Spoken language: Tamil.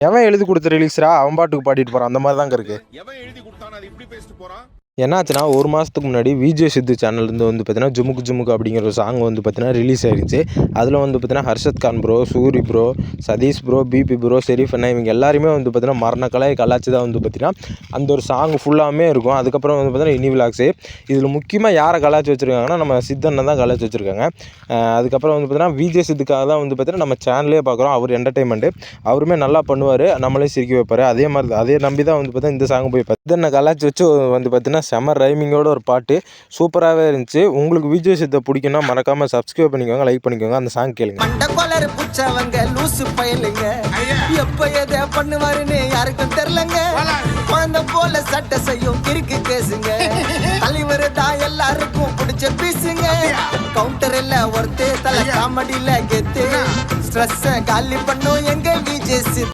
எவன் எழுதி கொடுத்த ரிலீஸ்ரா அவன் பாட்டுக்கு பாடிட்டு போகிறான், அந்த மாதிரி தாங்க இருக்குது. எவன் எழுதி கொடுத்தானோ அது இப்படி பேசிட்டு போறான். என்னாச்சுன்னா, ஒரு மாதத்துக்கு முன்னாடி விஜய் சித்து சேனல்லேருந்து வந்து பார்த்தீங்கன்னா, ஜுமுக்கு ஜுமுக்கு அப்படிங்கிற ஒரு சாங் வந்து பார்த்தீங்கன்னா ரிலீஸ் ஆகிருந்துச்சு. அதில் வந்து பார்த்தீங்கன்னா, Harshad Khan bro, Suri bro, Sathish bro, BB bro, Sherif அண்ணா இவங்க எல்லாருமே வந்து பார்த்தீங்கன்னா மரணக்கலாய் கலாச்சி தான் வந்து பார்த்தீங்கன்னா அந்த ஒரு சாங் ஃபுல்லாமே இருக்கும். அதுக்கப்புறம் வந்து பார்த்தீங்கன்னா இனி விலாக்ஸு இதில் முக்கியமாக யாரை கலாச்சி வச்சுருக்காங்கன்னா, நம்ம சித்தண்ணன் தான் கலாச்சி வச்சுருக்காங்க. அதுக்கப்புறம் வந்து பார்த்தீங்கன்னா விஜய் சித்துக்காக தான் வந்து பார்த்தீங்கன்னா நம்ம சேனலே பார்க்குறோம். அவர் என்டர்டைன்மெண்ட்டு அவருமே நல்லா பண்ணுவார், நம்மளே சிரிக்க வைப்பார். அதே மாதிரி அதே நம்பி தான் வந்து பார்த்தீங்கன்னா இந்த சாங் போய் சித்தண்ணை கலாச்சி வச்சு வந்து பார்த்தீங்கன்னா செம ரைமிங்கோட ஒரு பாட்டு சூப்பராகவே இருந்துச்சு. உங்களுக்கு விஜய் சித்தை பிடிக்குன்னா மறக்காமல் சப்ஸ்கிரைப் பண்ணிக்கோங்க, லைக் பண்ணிக்கோங்க. அந்த சாங் கேளுங்க. மண்டகோலர் புச்சவங்க லூசு பயலுங்க, எப்ப எதை பண்ணுவாருன்னு யாருக்கும் தெரியலங்க. குழந்தை போல சட்டை செய்யும் கிறுக்கு பேசுங்க, தலைவர் தான் எல்லாருக்கும் பிடிச்ச பீசுங்க. கவுண்டர் இல்ல ஒருத்தே தலை காமெடியில கெத்து, ஸ்ட்ரெஸ் காலி பண்ணும் எங்க விஜய் சித்து.